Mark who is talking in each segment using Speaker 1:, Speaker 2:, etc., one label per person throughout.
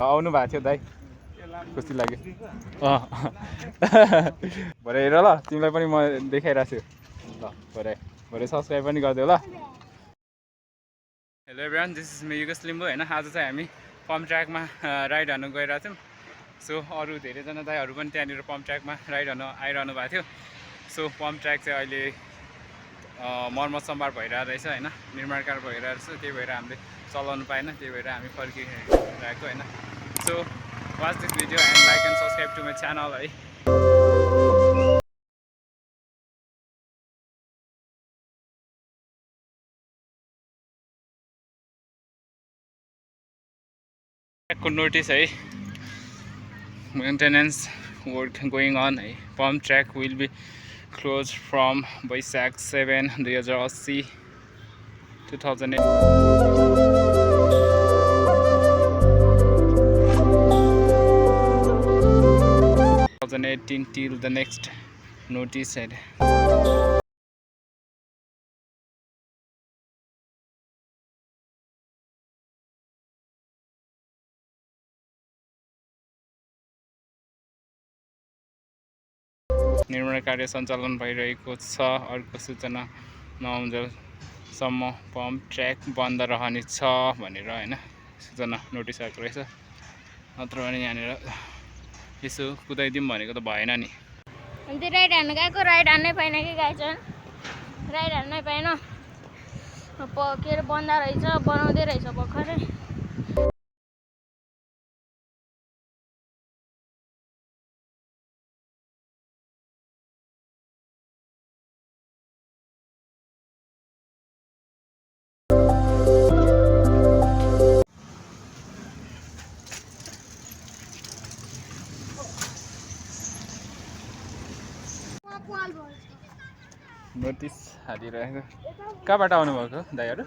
Speaker 1: आउनु भएको थियो दाइ खुसी लाग्यो भरे हेर ल तिमीलाई पनि म देखाइरहेको छु ल भरे सब्सक्राइब पनि गरिदेऊ ल hello everyone this is me Yugesh Limbu होइन आज चाहिँ हामी पम्प ट्र्याकमा राइड हान्नु गइरहेको थियौँ सो अरू धेरैजना दाइहरू पनि त्यहाँनिर पम्प ट्र्याकमा राइड हान्नु आइरहनु भएको थियो सो पम्प ट्र्याक चाहिँ अहिले मर्मत सम्भार भइरहेको रहेछ होइन निर्माण कार्य भइरहेको रहेछ त्यही भएर हामीले चलाउनु पाएन त्यही भएर हामी फर्किरहेको होइन so watch this video and like and subscribe to my channel है को नोटिस है मेन्टेनेन्स वर्क गोइङ अन है pump track will be closed from Vaishakh 7 2080 2018 till the next notice said निर्माण कार्य सञ्चालन भइरहेको छ अर्को सूचना नआउन्जेलसम्म पम्प ट्र्याक बन्द रहनेछ भनेर होइन सूचना नोटिस आएको रहेछ नत्र भने यहाँनिर यसो कुदाइदिउँ भनेको त भएन नि
Speaker 2: अन्त राइड हान्नु गएको राइड हान्नै पाएन कि गाइजन राइड हान्नै पाएन के अरे बन्द रहेछ बनाउँदै रहेछ भर्खरै
Speaker 1: नोटिस हालिरहेको कहाँबाट आउनुभएको दाइहरू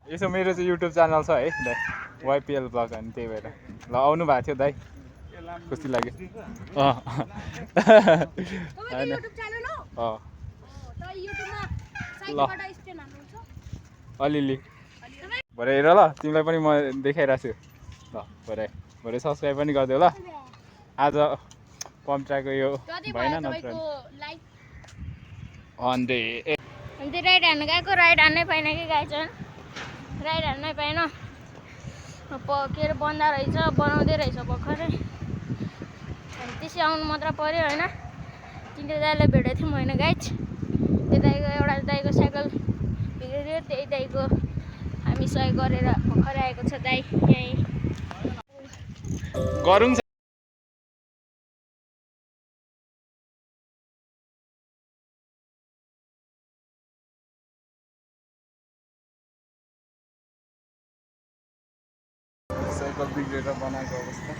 Speaker 1: यसो मेरो चाहिँ युट्युब च्यानल छ है दाइ YPL ब्लग अनि त्यही भएर ल आउनु भएको थियो दाइ खुसी लाग्यो ल अलिअलि भरे हेर ल तिमीलाई पनि म देखाइरहेको छु ल भरे सब्सक्राइब पनि गरिदेऊ ल आज पम्प ट्र्याकको यो भएन नत्र अन्त
Speaker 2: राइड हान्नु गएको राइड हान्नै पाएन कि गाइजन राइड हान्नै पाएन के अरे बन्द रहेछ बनाउँदै रहेछ भर्खरै अनि त्यसै आउनु मात्र पऱ्यो होइन तिनवटा दाइलाई भेटेको थियौँ होइन गाइज त्यो दाइको एउटा दाइको साइकल बिग्रियो त्यही दाइको हामी सहयोग गरेर भर्खरै आएको छ दाइ यहीँ
Speaker 1: गरौँ साइकल बिग्रेर बनाएको अवस्था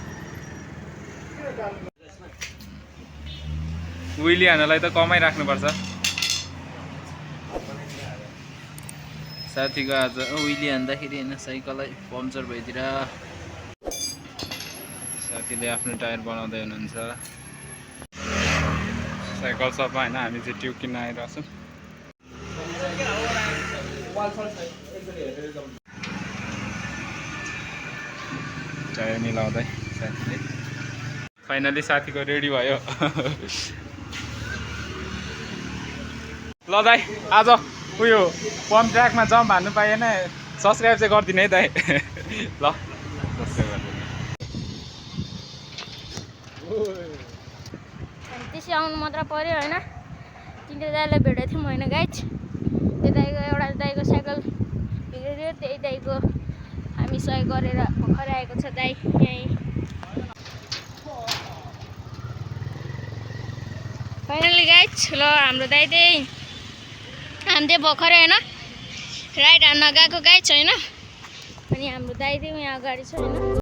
Speaker 1: विली हान्नलाई त कमै राख्नुपर्छ साथीको आज विली हान्दाखेरि होइन साइकललाई पम्चर भइदिएर साथीले आफ्नो टायर बनाउँदै हुनुहुन्छ साइकल सपमा होइन हामी चाहिँ ट्युब किन्न आइरहेको छौँ चाय मिलाउँदै साथीले फाइनली साथीको रेडी भयो ल दाइ आज उयो पम्प ट्र्याकमा जम्प हान्नु पाएन सब्सक्राइब चाहिँ गरिदिनु है दाइ ल
Speaker 2: त्यसै आउनु मात्र पर्यो होइन तिनवटा दाइलाई भेटेको थियौँ होइन गाइज त्यो दाइको एउटा दाइको साइकल बिग्रियो त्यही दाइको हामी सहयोग गरेर भर्खरै आएको छ दाइ यहीँ फाइनली गाइज ल हाम्रो दाइ चाहिँ हामी चाहिँ भर्खरै होइन राइड हान्न गएको गाइज होइन अनि हाम्रो दाइ चाहिँ यहाँ अगाडि छ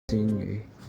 Speaker 2: होइन